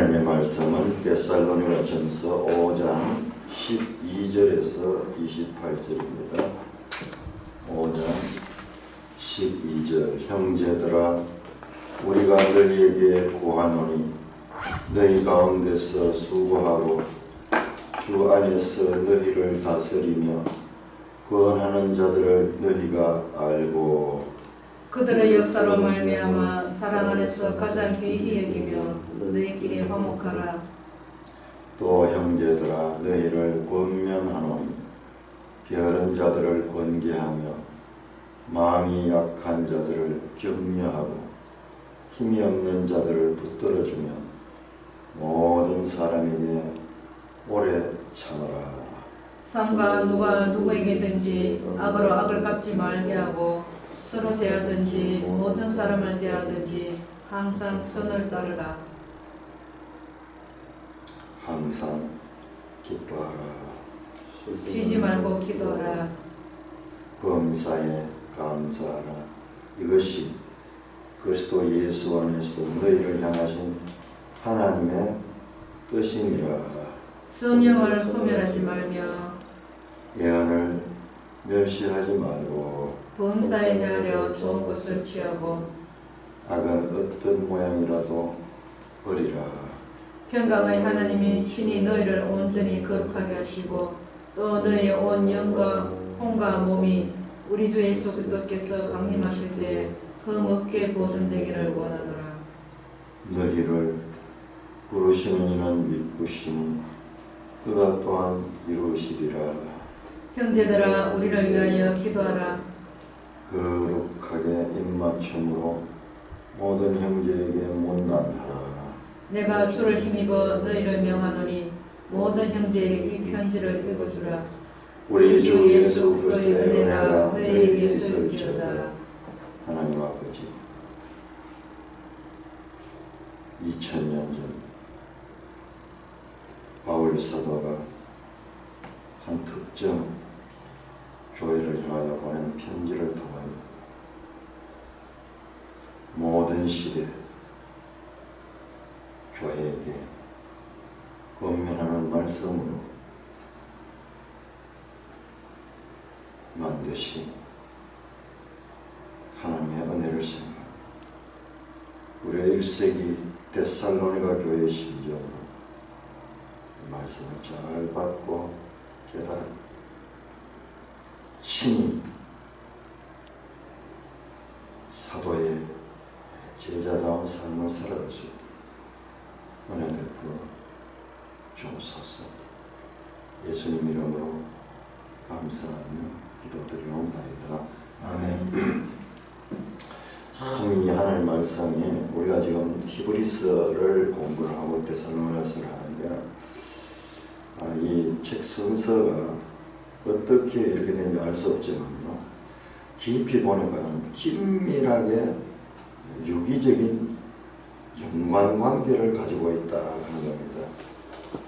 하나님의 말씀은 데살로니가전서 5장 12절에서 28절입니다. 5장 12절. 형제들아, 우리가 너희에게 구하노니 너희 가운데서 수고하고 주 안에서 너희를 다스리며 구원하는 자들을 너희가 알고 그들의 역사로 말미암아 사랑 안에서 가장 귀히 여기며 너희끼리 화목하라. 또 형제들아, 너희를 권면하노니 게으른 자들을 권계하며 마음이 약한 자들을 격려하고 힘이 없는 자들을 붙들어주며 모든 사람에게 오래 참으라. 삼가 누가 누구에게든지 악으로 악을 갚지 말게 하고 서로 대하든지 모든 사람을 대하든지 항상 선을 따르라. 항상 기뻐하라. 쉬지 말고 기도하라. 범사에 감사하라. 이것이 그리스도 예수 안에서 너희를 향하신 하나님의 뜻이니라. 성령을 소멸하지 말며 예언을 멸시하지 말고 범사에 헤아려 좋은 것을 취하고 악은 어떤 모양이라도 버리라. 평강의 하나님이 친히 너희를 온전히 거룩하게 하시고 또 너희의 온 영과 혼과 몸이 우리 주 예수 그리스도께서 강림하실 때 흠없게 보존되기를 원하노라. 너희를 부르시는 이는 믿으시니 그가 또한 이루시리라. 형제들아, 우리를 위하여 기도하라. 거룩하게 입맞춤으로 모든 형제에게 문안하라. 내가 주를 힘입어 너희를 명하노니 모든 형제에게 이 편지를 읽어주라. 우리 주 예수 그리스도의 은혜가 너희에게 있을지어다. 하나님 아버지, 2000년 전 바울 사도가 한 특정 교회를 향하여 보낸 편지를 통하여 모든 시대 교회에게 권면하는 말씀으로 만드신 하나님의 은혜를 생각합니다. 우리의 1세기 데살로니가 교회의 심정으로 이 말씀을 잘 받고 깨달아 친히 사도의 제자다운 삶을 살아갈 수 있도록 은혜 베풀어 주옵소서. 예수님 이름으로 감사하며 기도드리옵나이다. 아멘. 참 이 하나님 말씀이 우리가 지금 히브리서를 공부를 하고 데살로니가서를 하는데 이 책 순서가 어떻게 이렇게 되는지 알 수 없지만요, 깊이 보니까는 긴밀하게 유기적인 연관관계를 가지고 있다 하는 겁니다.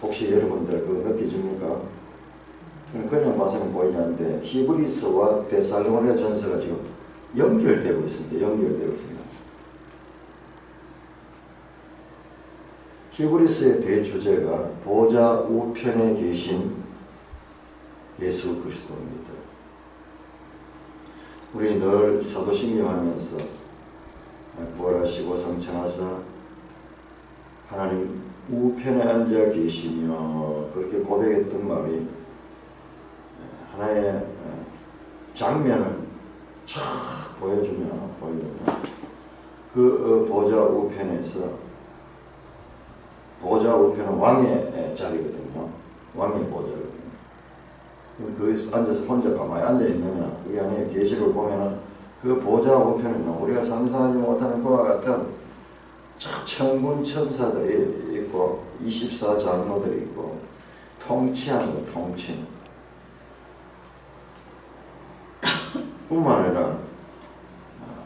혹시 여러분들 그거 느끼십니까? 그냥 봐서는 보이지 않는데 히브리서와 데살로니가 전서가 지금 연결되고 있습니다. 연결되고 있습니다. 히브리서의 대주제가 보좌 우편에 계신 예수 그리스도입니다. 우리 늘 사도신경 하면서 부활하시고 성천하사 하나님 우편에 앉아 계시며 그렇게 고백했던 말이 하나의 장면을 쫙 보여주면 그 보좌 우편에서, 보좌 우편은 왕의 자리거든요. 왕의 보좌거든요. 거기서 앉아서 혼자 가만히 앉아 있느냐, 그게 아니에요. 계시를 보면은 그 보좌 우편은 우리가 상상하지 못하는 그와 같은 천군 천사들이 있고 24장로들이 있고 통치하는 거, 통치. 뿐만 아니라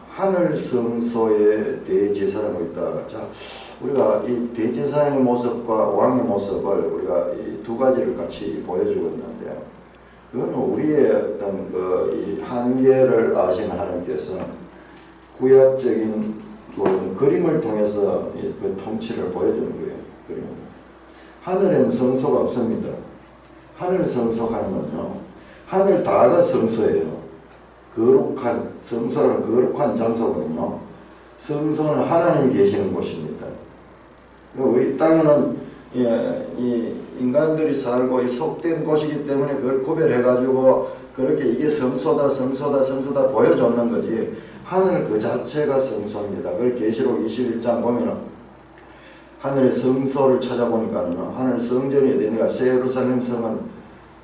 하늘 성소의 대제사장으로 있다. 자, 우리가 이 대제사장의 모습과 왕의 모습을 우리가 이 두 가지를 같이 보여주고 있는데, 그거는 우리의 어떤 이 한계를 아시는 하나님께서 구약적인 그 그림을 통해서 그 통치를 보여주는 거예요. 그립니다. 하늘에는 성소가 없습니다. 하늘 성소하면요, 하늘 다가 성소예요. 거룩한, 성소는 거룩한 장소거든요. 성소는 하나님이 계시는 곳입니다. 우리 땅에는 이 인간들이 살고 이 속된 곳이기 때문에 그걸 구별해가지고 그렇게 이게 성소다 보여줬는 거지, 하늘 그 자체가 성소입니다. 그걸 계시록 21장 보면은 하늘의 성소를 찾아보니까는 하늘 성전이 어디 있는가, 새 예루살렘 성은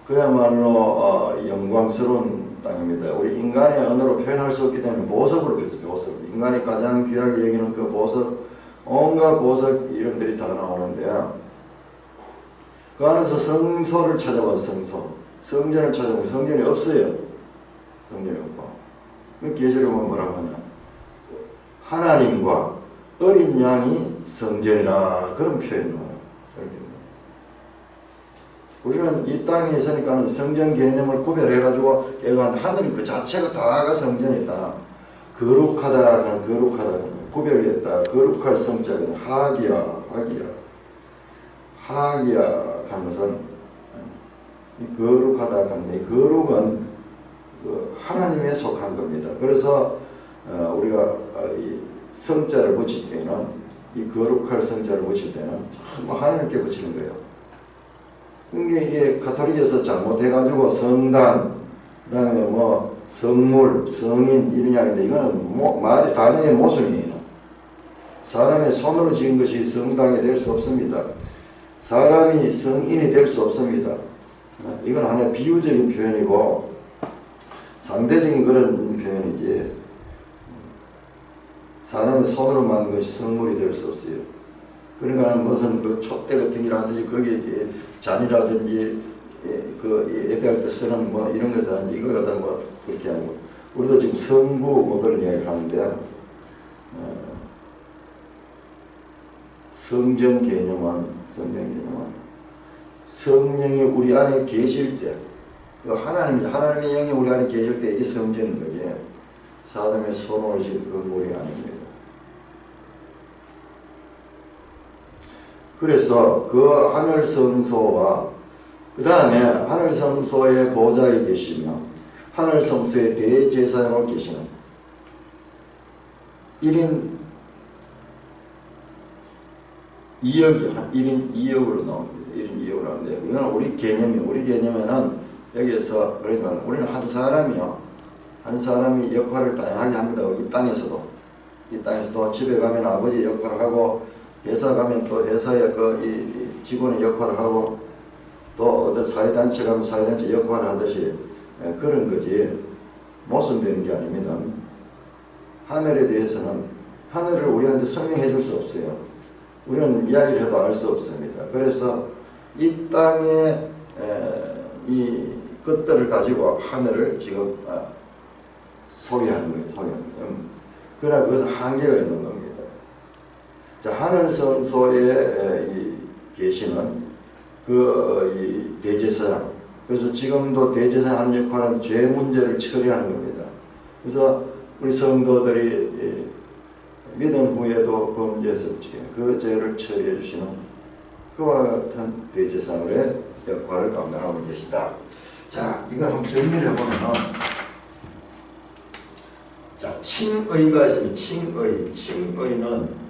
그야말로 영광스러운 땅입니다. 우리 인간의 언어로 표현할 수 없기 때문에 보석으로 표현해요. 보석. 인간이 가장 귀하게 여기는 그 보석, 온갖 보석 이름들이 다 나오는데요. 그 안에서 성소를 찾아봐서 성소, 성전을 찾아보면 성전이 없어요. 성전이 없고. 그 계시록은 뭐라고 하냐, 하나님과 어린 양이 성전이라, 그런 표현을 해요. 우리는 이 땅에 있으니까 성전 개념을 구별해가지고 하늘이 그 자체가 다가 성전이다. 거룩하다, 구별됐다. 거룩할 성자거든. 하기야 하는 것은 이 거룩하다 하는 이 거룩은 그 하나님에 속한 겁니다. 그래서 우리가 이 성자를 붙일 때는, 이 거룩할 성자를 붙일 때는 전부 하나님께 붙이는 거예요. 그러니까 이게 가톨릭에서 잘못해가지고 성당, 그 다음에 뭐 성물, 성인 이런 이야기인데, 이거는 말이 단어의 모순이에요. 사람의 손으로 지은 것이 성당이 될 수 없습니다. 사람이 성인이 될 수 없습니다. 이건 하나의 비유적인 표현이고 상대적인 그런 표현이지, 사람의 손으로 만든 것이 성물이 될 수 없어요. 그러니까 무슨 그 촛대 같은 게라든지 거기에 잔이라든지 그 예배할 때 쓰는 뭐 이런 거다든지 이걸 갖다 뭐 그렇게 하고, 우리도 지금 성부 뭐 그런 이야기를 하는데, 성전 개념은 성령이 우리 안에 계실 때, 그 하나님의 영이 우리 안에 계실 때 이 성전인 거지, 사람의 손으로 지은 건물이 아닙니다. 그래서 그 하늘 성소와 그 다음에 하늘 성소의 보좌에 계시며 하늘 성소의 대제사장으로 계시는 1인 2역으로 나옵니다. 1인 2역으로 나오는데, 이건 우리 개념에는 여기에서 그러지만 우리는 한 사람이 역할을 다양하게 합니다. 이 땅에서도 집에 가면 아버지 역할을 하고, 회사 가면 또 회사의 이 직원의 역할을 하고, 또 어떤 사회단체 가면 사회단체 역할을 하듯이 그런 거지, 모순되는 게 아닙니다. 하늘에 대해서는, 하늘을 우리한테 설명해 줄 수 없어요. 우리는 이야기를 해도 알 수 없습니다. 그래서 이 땅의 이 것들을 가지고 하늘을 지금 소개하는 거예요. 그러나 그것은 한계가 있는 겁니다. 자, 하늘 성소에 계시는 이 대제사장. 그래서 지금도 대제사장 하는 역할은 죄 문제를 처리하는 겁니다. 그래서 우리 성도들이 믿은 후에도 범죄했을 적에 그 죄를 처리해 주시는 그와 같은 대제사장의 역할을 감당하고 계시다. 자, 이걸 한번 정리를 해보면, 자, 칭의가 있으면 칭의는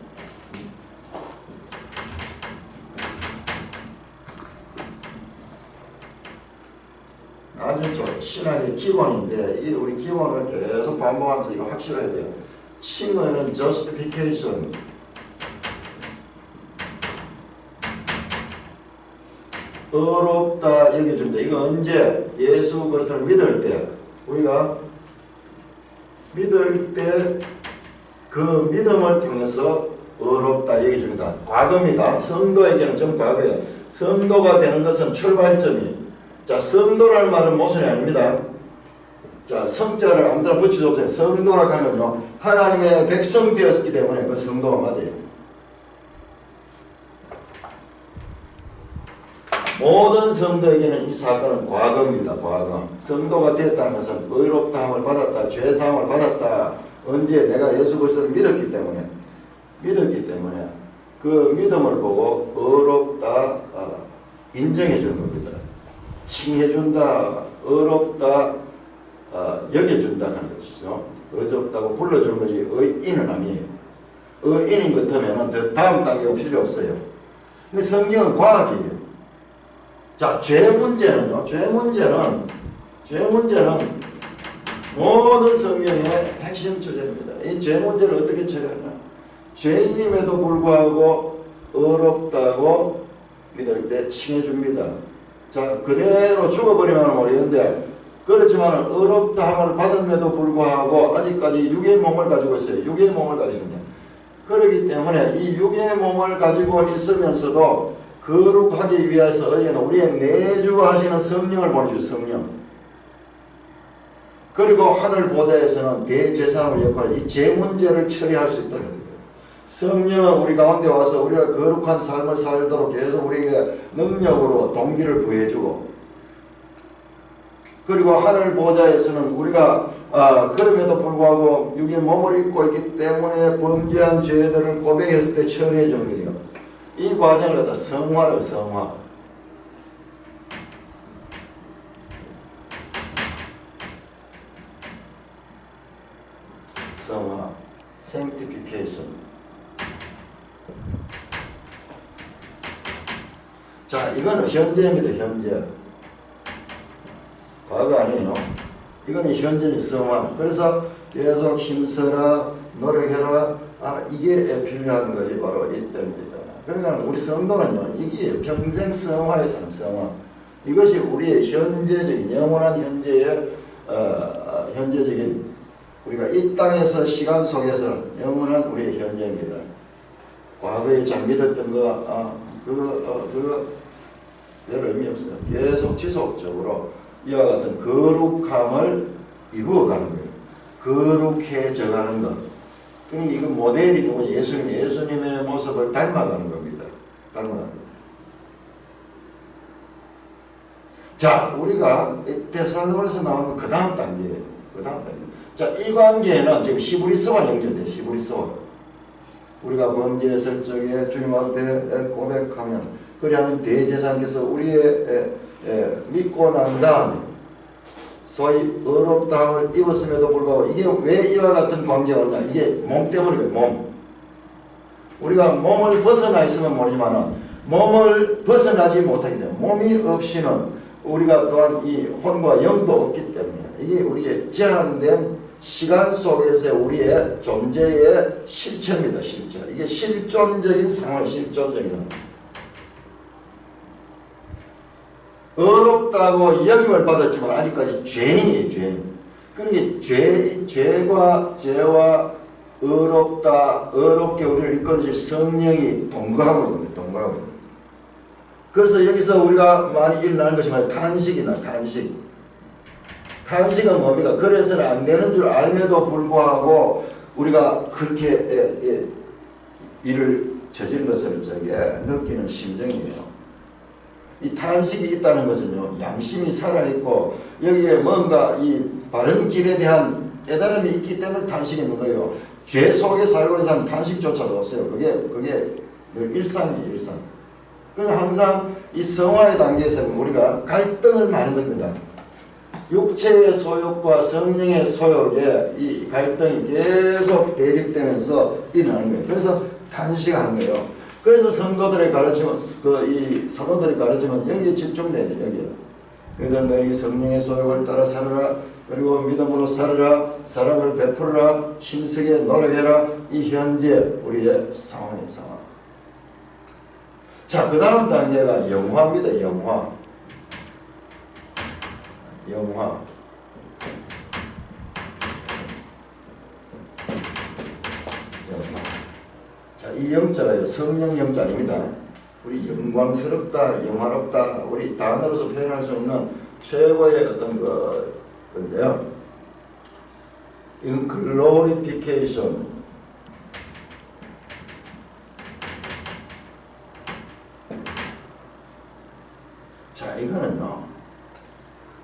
아주 신앙의 기본인데, 우리 기본을 계속 반복하면서 이거 확실해야 돼요. 칭의는 justification, 의롭다 여겨줍니다. 이거 언제? 예수 그리스도를 믿을 때, 우리가 믿을 때 그 믿음을 통해서 의롭다 여겨줍니다. 과거입니다. 성도에게는 좀 과거예요. 성도가 되는 것은 출발점이, 자, 성도라는 말은 모순이 아닙니다. 자, 성자를 아무데나 붙이지 없어요. 성도라고 하는 건요, 하나님의 백성 되었기 때문에 그 성도가 맞아요. 모든 성도에게는 이 사건은 과거입니다. 과거. 성도가 됐다는 것은 의롭다함을 받았다, 죄사함을 받았다. 언제? 내가 예수 그리스도를 믿었기 때문에 그 믿음을 보고 어렵다 인정해 주는 겁니다. 칭해 준다, 어렵다 여겨준다 하는 것이죠. 어렵다고 불러주는 것이 의인은 아니에요. 의인인 것 같으면 더 다음 단계가 필요 없어요. 근데 성경은 과학이에요. 자, 죄 문제는요. 죄 문제는 모든 성경의 핵심 주제입니다. 이 죄 문제를 어떻게 처리하냐? 죄인임에도 불구하고 어렵다고 믿을 때 칭해줍니다. 자, 그대로 죽어버리면 모르겠는데, 그렇지만 어렵다 함을 받음에도 불구하고 아직까지 육의 몸을 가지고 있어요. 육의 몸을 가지고 있습니다. 그렇기 때문에 이 육의 몸을 가지고 있으면서도 거룩하기 위해서 의회는 우리의 내주하시는 성령을 보내주세요. 성령. 그리고 하늘 보좌에서는 대제사장의 역할, 이 죄 문제를 처리할 수 있도록 해요. 성령은 우리 가운데 와서 우리가 거룩한 삶을 살도록 계속 우리에게 능력으로 동기를 부여해주고, 그리고 하늘 보좌에서는 우리가 그럼에도 불구하고 육의 몸을 입고 있기 때문에 범죄한 죄들을 고백했을 때 처리해 주는 거예요. 이 과정을 갖다 성화라고 성화. 성화, sanctification. 자, 이거는 현재입니다. 현재. 과거 아니에요. 이거는 현재의 성화. 그래서 계속 힘써라, 노력해라. 이게 필요한 것이 바로 이때입니다. 그러니까 우리 성도는요, 이게 평생 성화의 삶, 성화. 이것이 우리의 현재적인, 영원한 현재의 현재적인, 우리가 이 땅에서 시간 속에서 영원한 우리의 현재입니다. 과거에 잘 믿었던 거, 별 의미 없어요. 계속 지속적으로 이와 같은 거룩함을 이루어가는 거예요. 거룩해져가는 것. 그러니까 이건 모델이 누구? 예수님의 모습을 닮아가는 겁니다. 닮아가는 것. 자, 우리가 데살로니가서 나오는 그 다음 단계예요. 그 다음 단계. 자, 이 관계는 지금 히브리서와 연결돼요. 히브리서와. 우리가 범죄했을 적에 주님 앞에 고백하면, 그리하면 대제사장께서 우리의 믿고 난 다음에 소위 어렵다함을 입었음에도 불구하고, 이게 왜 이와 같은 관계가 오냐? 이게 몸 때문이에요. 몸. 우리가 몸을 벗어나 있으면 모르지만 몸을 벗어나지 못하기 때문에, 몸이 없이는 우리가 또한 이 혼과 영도 없기 때문에, 이게 우리의 제한된 시간 속에서 우리의 존재의 실체입니다. 실체. 이게 실존적인 상황, 실존적인. 어렵다고 영임을 받았지만 아직까지 죄인이에요. 죄인. 그러니까 죄와 어렵게 우리를 이끌어줄 성령이 동거하고 있는 거예요. 동거하고 있는 거예요. 그래서 여기서 우리가 많이 일어나는 것이 탄식이다. 탄식. 탄식은 뭡니까? 그래서는 안 되는 줄 알면도 불구하고 우리가 그렇게 일을 저지른 것을 느끼는 심정이에요. 이 탄식이 있다는 것은요, 양심이 살아있고 여기에 뭔가 이 바른 길에 대한 깨달음이 있기 때문에 탄식이 있는 거예요. 죄 속에 살고 있는 사람은 탄식조차도 없어요. 그게 늘 일상이에요. 일상. 그러나 항상 이 성화의 단계에서는 우리가 갈등을 많이 겁니다. 육체의 소욕과 성령의 소욕에 이 갈등이 계속 대립되면서 일어나는 거예요. 그래서 탄식하는 거예요. 그래서 성도들의 가르침은, 이 사도들의 가르침은 여기에 집중돼요. 여기에. 그래서 너희 성령의 소욕을 따라 살아라. 그리고 믿음으로 살아라. 사랑을 베풀어라. 힘쓰게 노력해라. 이 현재 우리의 상황입니다. 상황. 자, 그 다음 단계가 영화입니다. 영화. 영화. 자, 이 영자가요, 성령 영자 아닙니다. 우리 영광스럽다, 영화롭다, 우리 단어로서 표현할 수 있는 최고의 어떤 건데요. 이건 glorification. 자, 이거는요,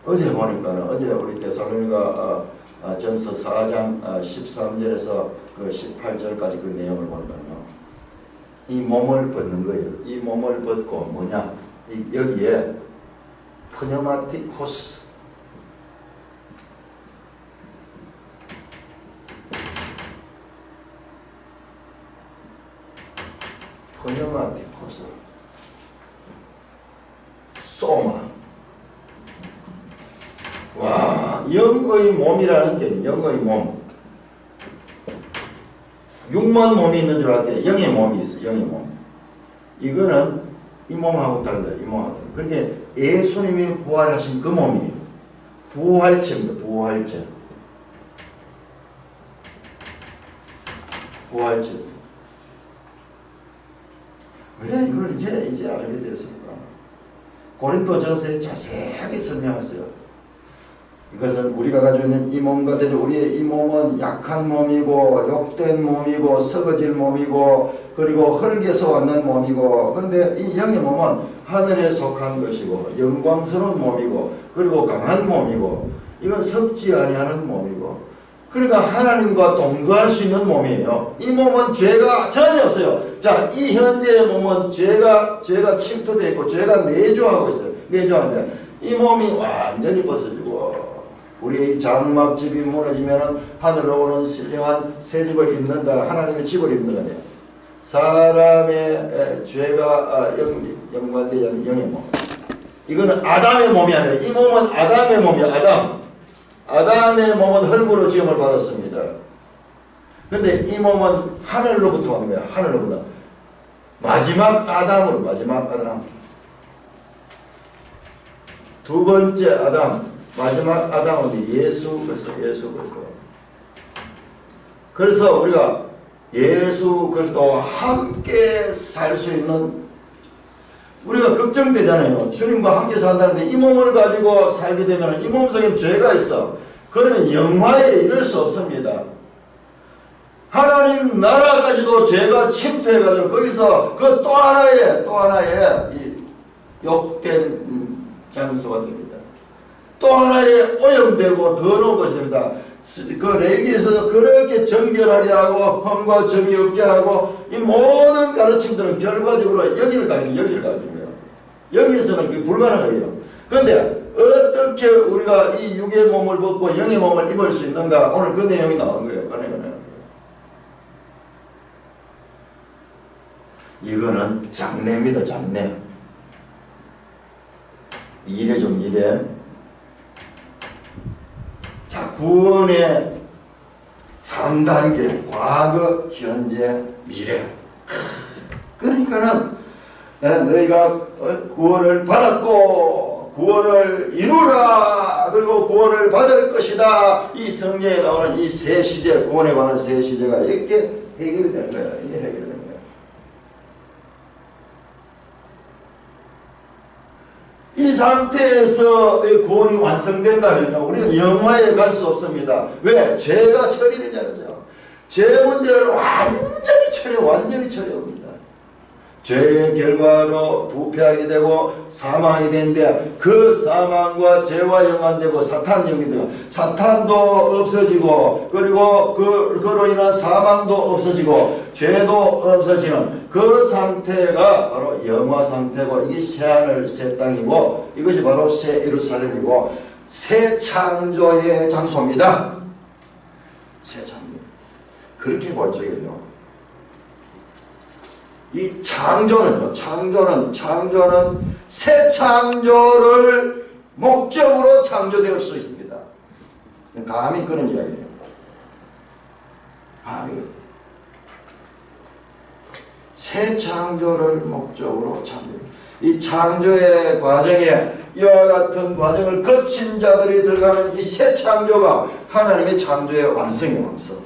어제 보니까는, 어제 우리 데살로니가 전서 4장 13절에서 그 18절까지 그 내용을 보니까요, 이 몸을 벗는 거예요. 이 몸을 벗고 뭐냐? 여기에 프뉴마티코스, 소마. 와, 영의 몸이라는 게 영의 몸. 육만 몸이 있는 줄 알았는데 영의 몸이 있어. 영의 몸. 이거는 이 몸하고 달라요. 이 몸하고. 그게 예수님이 부활하신 그 몸이에요. 부활체입니다. 부활체. 부활체. 왜 이걸 이제 알게 되었습니까? 고린도전서에 자세하게 설명했어요. 이것은 우리가 가지고 있는 이 몸과 대조, 우리의 이 몸은 약한 몸이고 욕된 몸이고 썩어질 몸이고 그리고 흙에서 왔는 몸이고, 그런데 이 영의 몸은 하늘에 속한 것이고 영광스러운 몸이고 그리고 강한 몸이고 이건 썩지 아니하는 몸이고, 그러니까 하나님과 동거할 수 있는 몸이에요. 이 몸은 죄가 전혀 없어요. 자, 이 현재의 몸은 죄가 침투되어 있고 죄가 내주하고 있어요. 내주하는데 이 몸이 완전히 벗어지고 우리의 이 장막집이 무너지면 하늘로 오는 신령한 새 집을 입는다. 하나님의 집을 입는 거네요. 사람의 죄가 연관된 영의 몸. 이거는 아담의 몸이 아니에요. 이 몸은 아담의 몸이에요. 아담의 몸은 흙으로 지음을 받았습니다. 그런데 이 몸은 하늘로부터 온 거예요. 하늘로부터. 마지막 아담으로, 마지막 아담. 두 번째 아담, 마지막 아담은 예수 그리스도, 예수 그리스도. 그래서 우리가 예수 그리스도와 함께 살 수 있는, 우리가 걱정되잖아요. 주님과 함께 산다는데 이 몸을 가지고 살게 되면 이 몸 속에 죄가 있어. 그러면 영화에 이를 수 없습니다. 하나님 나라까지도 죄가 침투해가지고 거기서 그 또 하나의 이 욕된 장소가 됩니다. 또 하나의 오염되고 더러운 것이 됩니다. 그 레위기에서 그렇게 정결하게 하고 흠과 점이 없게 하고 이 모든 가르침들은 결과적으로 여기를 가르칩니다. 여기에서는 그게 불가능해요. 그런데 어떻게 우리가 이 육의 몸을 벗고 영의 몸을 입을 수 있는가? 오늘 그 내용이 나오는 거예요. 이거는 장례입니다. 장례. 이래 좀 이래. 자, 구원의 3단계. 과거, 현재, 미래. 그러니까는 너희가 구원을 받았고 구원을 이루라, 그리고 구원을 받을 것이다. 이 성경에 나오는 이 세 시제, 구원에 관한 세 시제가 이렇게 해결이 되는 거예요. 이게 해결이 되는 거예요. 이 상태에서 구원이 완성된다면 우리는 영화에 갈 수 없습니다. 왜? 죄가 처리되지 않았어요. 죄 문제를 완전히 처리합니다. 죄의 결과로 부패하게 되고 사망이 되는데 그 사망과 죄와 연관되고 사탄 연관되고 사탄도 없어지고 그리고 그로 인한 사망도 없어지고 죄도 없어지는 그 상태가 바로 영화 상태고, 이게 새하늘 새 땅이고 이것이 바로 새 예루살렘이고 새 창조의 장소입니다. 새 창조. 그렇게 볼 적이에요. 이 창조는 새 창조를 목적으로 창조될 수 있습니다. 감히 그런 이야기예요. 새 창조를 목적으로 창조. 이 창조의 과정에 이와 같은 과정을 거친 자들이 들어가는 이 새 창조가 하나님의 창조의 완성의 완성.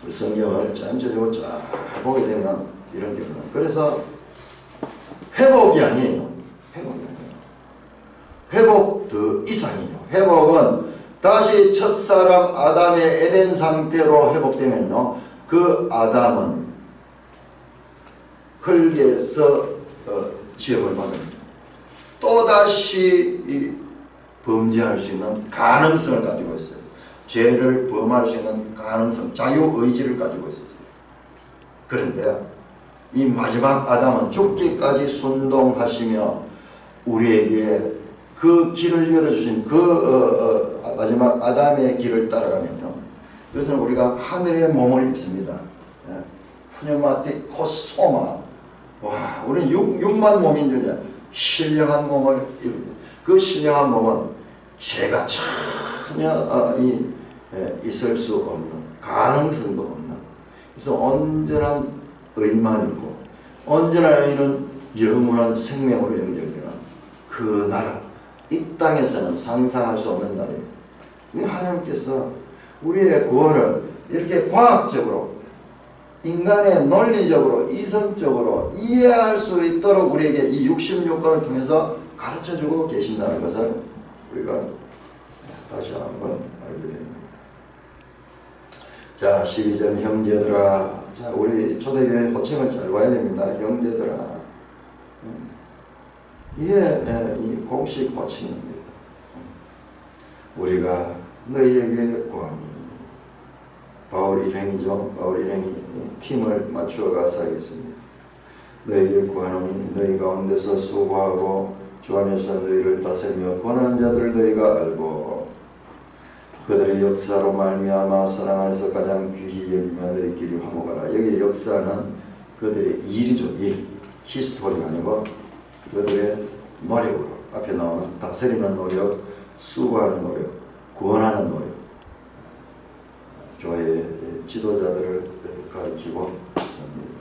성경을 전체적으로 잘 보게 되면 이런 게 있어요. 그래서 회복이 아니에요. 회복 더 이상이에요. 회복은 다시 첫사람 아담의 에덴 상태로 회복되면요, 그 아담은 흙에서 지음을 받습니다. 또다시 범죄할 수 있는 가능성을 가지고 있어요. 죄를 범할 수 있는 가능성, 자유의지를 가지고 있었어요. 그런데 이 마지막 아담은 죽기까지 순종하시며 우리에게 그 길을 열어주신 그 마지막 아담의 길을 따라가면요, 그것은 우리가 하늘의 몸을 입습니다. 푸뉴마틱 코소마. 와, 우리는 육만 몸인 줄이야. 신령한 몸을 입습니다. 그 신령한 몸은 죄가 전혀 있을 수 없는, 가능성도 없는, 그래서 온전한 의만 있고 온전한 의는 영원한 생명으로 연결되는 그 나라, 이 땅에서는 상상할 수 없는 나라입니다. 하나님께서 우리의 구원을 이렇게 과학적으로, 인간의 논리적으로, 이성적으로 이해할 수 있도록 우리에게 이 66권을 통해서 가르쳐주고 계신다는 것을 우리가 다시 한번 알게 됩니다. 자, 12절 형제들아. 자, 우리 초대교회 호칭을 잘 봐야 됩니다. 형제들아. 이게 이 공식 호칭입니다. 우리가 너희에게 구하니, 바울 일행이죠. 바울 일행이 팀을 맞추어 가서 하겠습니다. 너희에게 구하노니 너희 가운데서 수고하고 주 안에서 너희를 다스리며 권하는 자들을 너희가 알고 그들의 역사로 말미암아 사랑 안에서 가장 귀히 여기며 너희끼리 화목하라. 여기 역사는 그들의 일이죠. 일. 히스토리가 아니고 그들의 노력으로, 앞에 나오는 다스리는 노력, 수고하는 노력, 구원하는 노력, 교회의 지도자들을 가리키고 있습니다.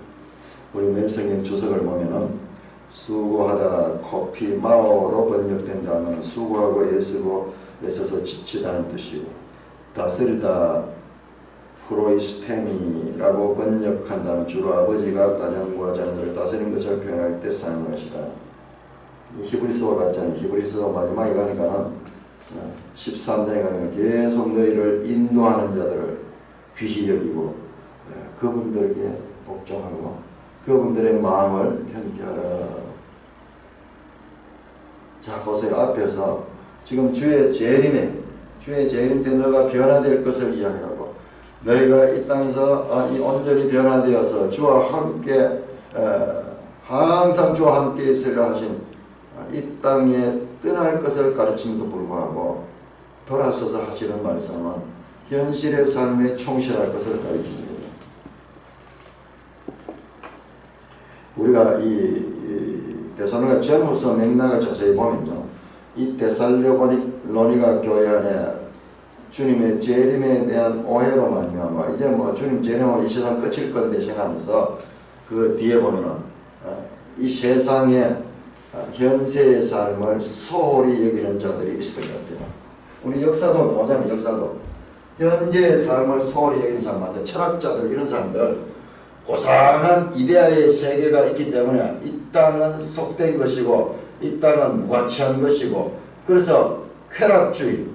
우리 멜성경 주석을 보면은 수고하다, 코피, 마오로 번역된 단어는 수고하고 애쓰고 애써서 지치다는 뜻이고, 다스리다, 프로이스테미라고 번역한다면 주로 아버지가 가정과 자녀를 다스린 것을 표현할 때 사용하는 것이다. 히브리서와 같지 않아요. 히브리서 마지막에 가니까는 13장에 가니까 계속 너희를 인도하는 자들을 귀히 여기고 그분들에게 복종하고 그분들의 마음을 편케하라. 자, 보세요. 앞에서 지금 주의 재림 때 너가 변화될 것을 이야기하고, 너희가 이 땅에서 이 온전히 변화되어서 주와 함께 항상 주와 함께 있으려 하신 이 땅에 떠날 것을 가르침에도 불구하고 돌아서서 하시는 말씀은 현실의 삶에 충실할 것을 가르칩니다. 우리가 이 데살로니가 전후서 맥락을 자세히 보면요, 이 데살로니가 교회 안에 주님의 재림에 대한 오해로 말미암아 이제 뭐 주님 재림하면 이 세상 끝일 건데 생각하면서 그 뒤에 보면은 이 세상의 현세의 삶을 소홀히 여기는 자들이 있을 것 같아요. 우리 역사도 보자면 역사도 현재의 삶을 소홀히 여기는 사람, 철학자들 이런 사람들, 고상한 이데아의 세계가 있기 때문에 이 땅은 속된 것이고 이 땅은 무가치한 것이고, 그래서 쾌락주의,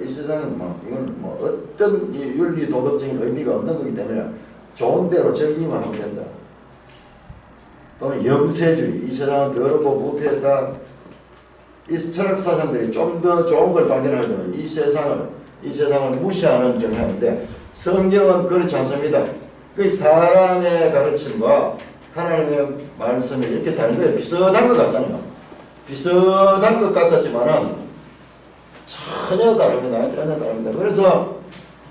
이 세상은 이건 어떤 윤리 도덕적인 의미가 없는 거기 때문에 좋은 대로 즐기기만 하면 된다. 또는 염세주의, 이 세상은 더럽고 부패했다. 이 철학 사상들이 좀 더 좋은 걸 발견하려면 이 세상을 무시하는 경향인데, 성경은 그렇지 않습니다. 그 사람의 가르침과 하나님의 말씀이 이렇게 다른 거예요. 비슷한 것 같잖아요. 비슷한 것 같았지만은 전혀 다릅니다. 그래서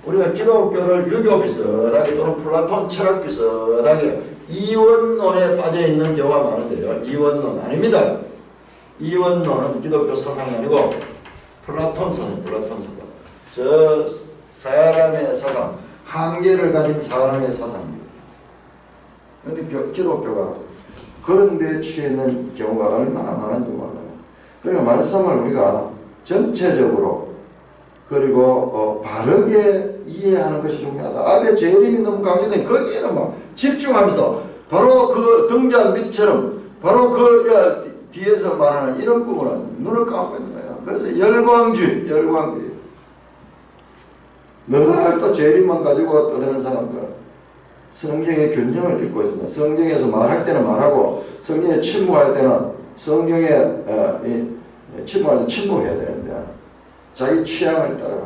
우리가 기독교를 유교 비슷하게 또는 플라톤 철학 비슷하게 이원론에 빠져 있는 경우가 많은데요. 이원론 아닙니다. 이원론은 기독교 사상이 아니고 플라톤 사상. 저 사람의 사상, 한계를 가진 사람의 사상입니다. 그런데 기독교가 그런 데 취해 있는 경우가 얼마나 많은지 몰라요. 그러니까 말씀을 우리가 전체적으로 그리고 바르게 이해하는 것이 중요하다. 앞에 재림이 너무 강조된 거기에는 막 집중하면서 바로 그 등잔 밑처럼 바로 그 뒤에서 말하는 이런 부분은 눈을 감고 있는 거예요. 그래서 열광주의. 늘 또 재림만 가지고 떠드는 사람들은 성경의 균형을 읽고 있습니다. 성경에서 말할 때는 말하고 성경에 침묵할 때는 성경에 침묵할 때 침묵해야 되는데, 자기 취향을 따라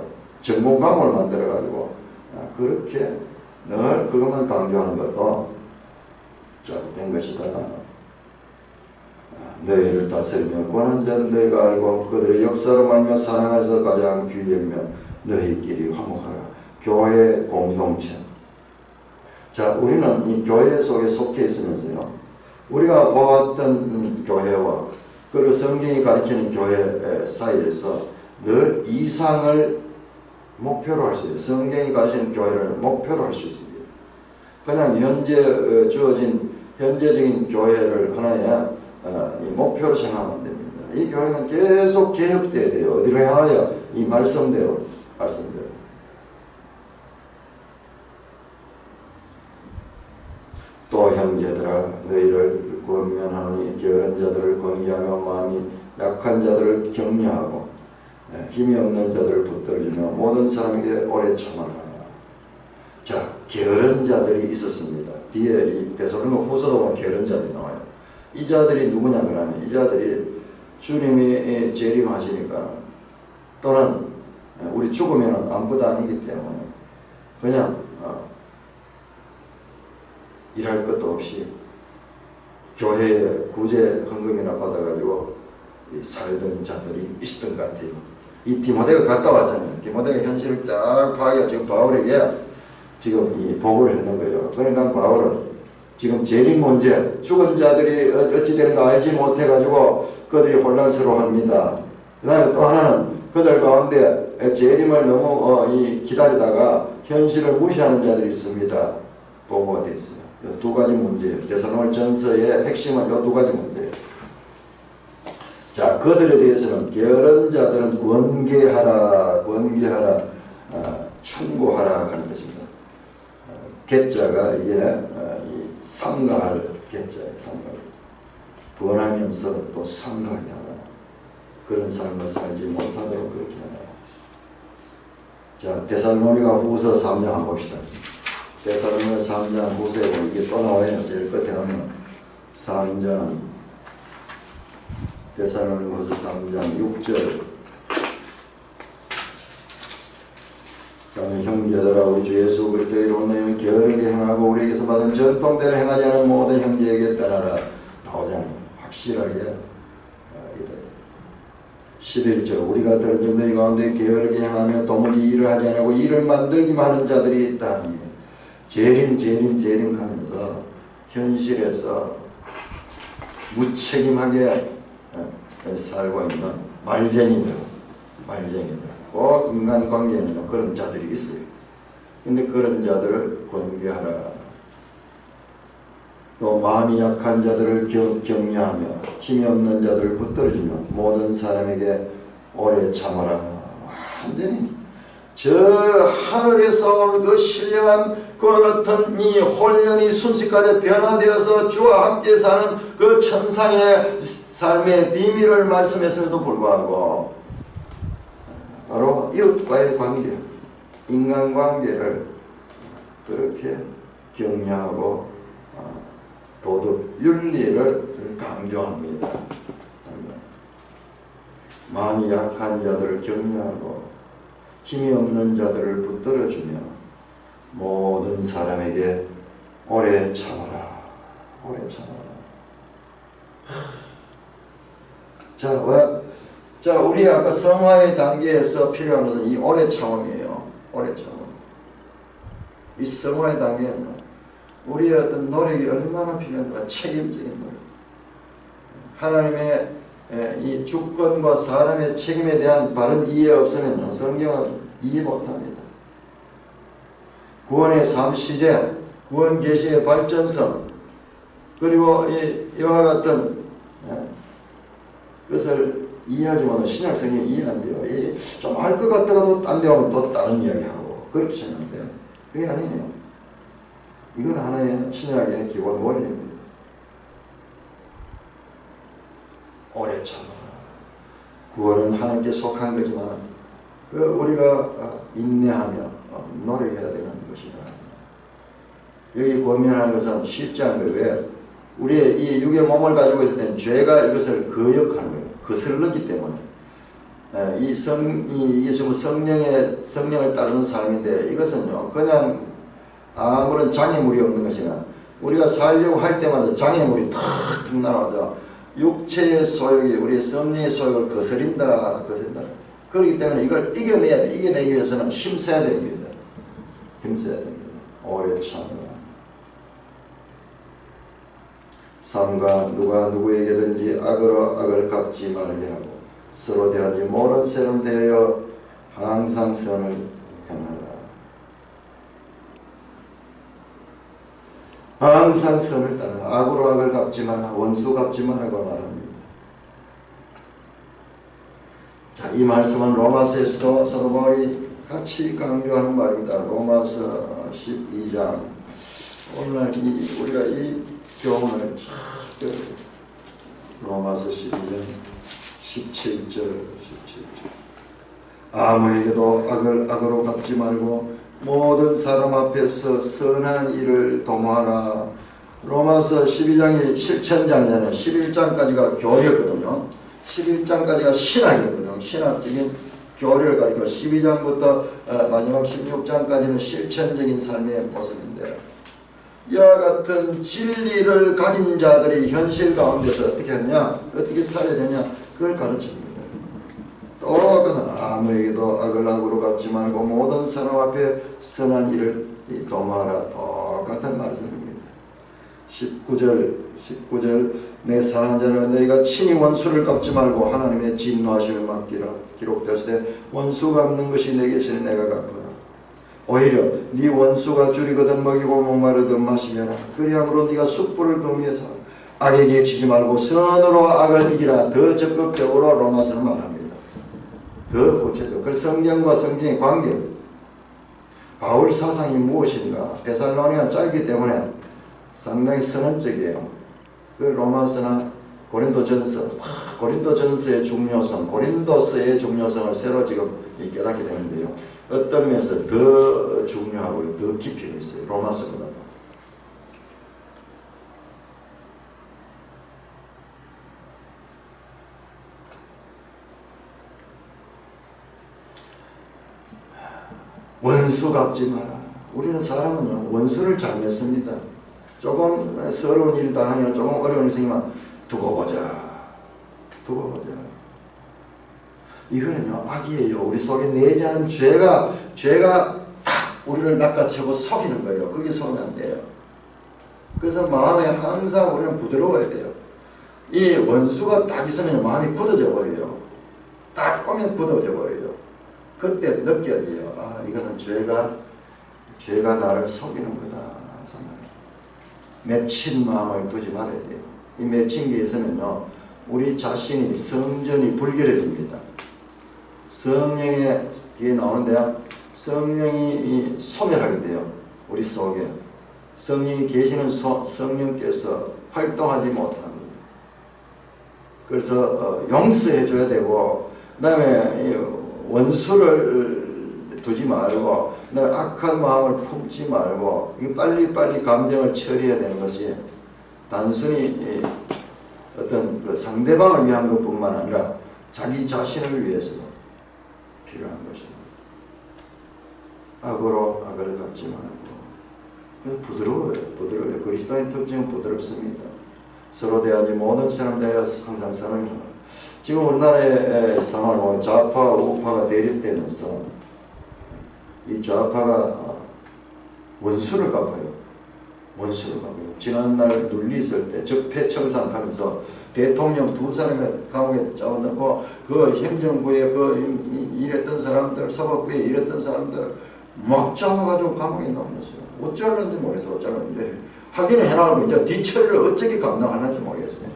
전공과목을 만들어가지고 그렇게 늘 그것만 강조하는 것도 잘못된 것이다. 너희를 다스리며 권한 자는 너희가 알고 그들의 역사로 말며 사랑에서 가장 귀하며 너희끼리 화목하라. 교회 공동체. 자, 우리는 이 교회 속에 속해 있으면서요, 우리가 보았던 교회와 그리고 성경이 가리키는 교회 사이에서 늘 이상을 목표로 할 수 있어요. 성경이 가르치는 교회를 목표로 할 수 있습니다. 그냥 현재 주어진 현재적인 교회를 하나의 목표로 생각하면 안 됩니다. 이 교회는 계속 개혁돼야 돼요. 어디로 향하여? 이 말씀대로. 또 형제들아, 너희를 권면하노니 게으른 자들을 권계하며 마음이 약한 자들을 격려하고 힘이 없는 자들을 붙들어주며 모든 사람에게 오래 참아라. 자, 게으른 자들이 있었습니다. 뒤에 이 데살로니가 후서도 보면 게으른 자들이 나와요. 이 자들이 누구냐면 이 자들이 주님이 재림하시니까 또는 우리 죽으면 아무것도 아니기 때문에 그냥 일할 것도 없이 교회에 구제 헌금이나 받아가지고 살던 자들이 있었던 것 같아요. 이 디모데가 갔다 왔잖아요. 디모데가 현실을 딱 파악해 지금 바울에게 지금 이 보고를 했는 거예요. 그러니까 바울은 지금 재림 문제, 죽은 자들이 어찌 되는가 알지 못해가지고 그들이 혼란스러워합니다. 그 다음에 또 하나는 그들 가운데 재림을 너무 기다리다가 현실을 무시하는 자들이 있습니다. 보고가 되어 있어요. 이 두 가지 문제예요. 데살로니가전서의 핵심은 이 두 가지 문제예요. 자, 그들에 대해서는 게으른 자들은 권계하라, 충고하라 하는 것입니다. 계자가 이게 삼가할 계자예요. 삼가할. 권하면서 또 삼가하게 하라. 그런 삶을 살지 못하도록 그렇게 하라. 자, 데살로니가 후서 3장 한번 봅시다. 데살로니가 3장 후서에 보면 이게 또 나와요. 제일 끝에 가면 3장 데살로니가 후서 3장 6절. 그러면 형제들아, 우리 주 예수 그리스도의 이름으로 게으르게 행하고 우리에게서 받은 전통대로 행하지 않은 모든 형제에게 떠나라. 나오잖아요. 확실하게. 11절. 우리가 들은 너희 가운데 게으르게 행하며 도무지 일을 하지 않고 일을 만들기만 하는 자들이 있다. 재림 하면서 현실에서 무책임하게 살고 있는 말쟁이들, 꼭 인간관계에는 그런 자들이 있어요. 근데 그런 자들을 권계하라. 또 마음이 약한 자들을 격려하며 힘이 없는 자들을 붙들어주며 모든 사람에게 오래 참아라. 완전히 저 하늘에서 온 그 신령한 그와 같은 이 홀연히 순식간에 변화되어서 주와 함께 사는 그 천상의 삶의 비밀을 말씀했음에도 불구하고 바로 이웃과의 관계, 인간관계를 그렇게 격려하고 도덕, 윤리를 강조합니다. 마음이 약한 자들을 격려하고 힘이 없는 자들을 붙들어주며 모든 사람에게 오래 참아라. 자, 우리 아까 성화의 단계에서 필요한 것은 이 오래 참음이에요. 오래 참음. 이 성화의 단계는 우리의 어떤 노력이 얼마나 필요한가. 책임적인 노력. 하나님의 이 주권과 사람의 책임에 대한 바른 이해 없으면 성경은 이해 못합니다. 구원의 삶시제, 구원 계시의 발전성, 그리고 이와 같은 것을 이해하지 못하면 신약 성경이 이해 안 돼요. 좀 알 것 같다가도 딴 데 오면 또 다른 이야기하고 그렇게 생각해요. 그게 아니에요. 이건 하나의 신약의 기본 원리입니다. 오래 참아라. 구원은 하나님께 속한 거지만 우리가 인내하며 노력해야 되는 것이다. 여기 권면하는 것은 쉽지 않은 거예요. 왜? 우리의 이 육의 몸을 가지고 있을 때는 죄가 이것을 거역하는 거예요. 거슬렀기 때문에. 이게 지금 성령을 따르는 삶인데, 이것은요 그냥 아무런 장애물이 없는 것이 아니라 우리가 살려고 할 때마다 장애물이 탁 나와서 육체의 소욕이 우리의 섭리의 소욕을 거스린다. 그렇기 때문에 이걸 이겨내야 돼. 이겨내기 위해서는 힘써야 됩니다. 힘써야 됩니다. 오래 참으라. 삼가 누가 누구에게든지 악으로 악을 갚지 말게 하고 서로 대하니 모든 사람 대하여 항상 선을 행하라. 항상 선을 따라 악으로 악을 갚지 마라. 원수 갚지 마라고 말합니다. 자, 이 말씀은 로마서에서도 사도 바울이 같이 강조하는 말입니다. 로마서 12장. 오늘 우리가 이 교훈을 로마서 12장 17절. 아무에게도 악을 악으로 갚지 말고 모든 사람 앞에서 선한 일을 도모하라. 로마서 12장이 실천장이잖아요. 11장까지가 교리였거든요. 11장까지가 신학이었거든요. 신학적인 교리를 가리켜 12장부터 마지막 16장까지는 실천적인 삶의 모습인데, 이와 같은 진리를 가진 자들이 현실 가운데서 어떻게 하느냐, 어떻게 살아야 되냐, 그걸 가르칩니다. 똑같은 아무에게도 악을 악으로 갚지 말고 모든 사람 앞에 선한 일을 도모하라. 똑같은 말씀입니다. 19절 내 사랑하는 자를 너희가 친히 원수를 갚지 말고 하나님의 진노하심을 맡기라. 기록되었을 때 원수 갚는 것이 내게 있으니 내가 갚아라. 오히려 네 원수가 줄이거든 먹이고 목마르든 마시게 하라. 그리함으로 네가 숯불을 도미에서 악에게 지지 말고 선으로 악을 이기라. 더 적극적으로 로마서는 말합니다. 더 구체적으로. 그 성경과 성경의 관계, 바울 사상이 무엇인가, 데살로니가 짧기 때문에 상당히 선언적이에요. 그 로마서나 고린도전서의 중요성, 고린도서의 중요성을 새로 지금 깨닫게 되는데요. 어떤 면에서 더 중요하고요, 더 깊이가 있어요. 로마서보다도. 원수 갚지 마라. 우리는 사람은요, 원수를 잘 맺습니다. 조금 서러운 일 당하면, 조금 어려운 일 생기면 두고 보자. 이거는요, 악이에요. 우리 속에 내재하는 죄가 탁 우리를 낚아채고 속이는 거예요. 그게 속으면 안 돼요. 그래서 마음에 항상 우리는 부드러워야 돼요. 이 원수가 딱 있으면 마음이 굳어져 버려요. 딱 오면 굳어져 버려요. 그때 느껴야 돼요. 아, 이것은 죄가 나를 속이는 거다. 맺힌 마음을 두지 말아야 돼요. 이 맺힌 게 있으면요, 우리 자신이 성전이 불결해집니다. 성령의 뒤에 나오는데요, 성령이 소멸하게 돼요. 우리 속에 성령이 계시는 성령께서 활동하지 못합니다. 그래서 용서해 줘야 되고, 그 다음에 원수를 두지 말고, 그 다음에 악한 마음을 품지 말고, 이 빨리빨리 감정을 처리해야 되는 것이 단순히 어떤 그 상대방을 위한 것뿐만 아니라 자기 자신을 위해서 필요한 것입니다. 악으로 악을 갚지 말고. 그래서 부드러워요. 그리스도인 특징은 부드럽습니다. 서로 대하지 모든 사람 대하여 항상 선을 행하라. 지금 우리나라의 상황을 보면 좌파와 우파가 대립되면서 이 좌파가 원수를 갚아요. 지난날 눌리있을 때 적폐청산하면서 대통령 두 사람을 감옥에 잡아넣고 그 행정부에 일했던 사람들, 사법부에 일했던 사람들 막 잡아가지고 감옥에 넣어놨어요. 어쩌는지 모르겠어요. 어쩌는지. 확인을 해나가면 이제 뒤처리를 어떻게 감당하는지 모르겠어요.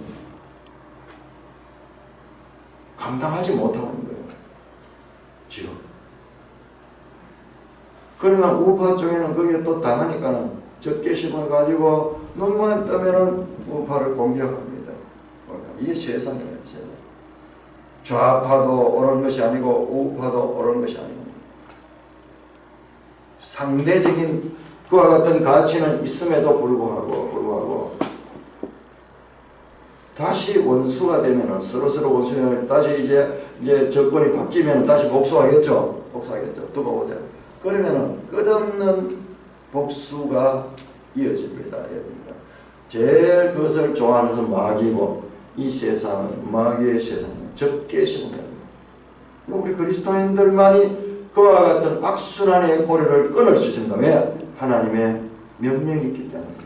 감당하지 못하고 있는 거예요. 지금. 그러나 우파 쪽에는 거기에 또 당하니까는 적개심을 가지고 눈만 뜨면은 우파를 공격합니다. 이게 세상이에요. 세상. 좌파도 옳은 것이 아니고 우파도 옳은 것이 아니고 상대적인 그와 같은 가치는 있음에도 불구하고 다시 원수가 되면은 서로 원수가 다시 이제 이제 정권이 바뀌면 다시 복수하겠죠. 두고 보자. 그러면은 끝없는 복수가 이어집니다. 제일 그것을 좋아하는 것은 마귀고, 이 세상은 마귀의 세상입니다. 적게 시험합니다. 우리 그리스도인들만이 그와 같은 악순환의 고리를 끊을 수 있습니다. 왜? 하나님의 명령이 있기 때문입니다.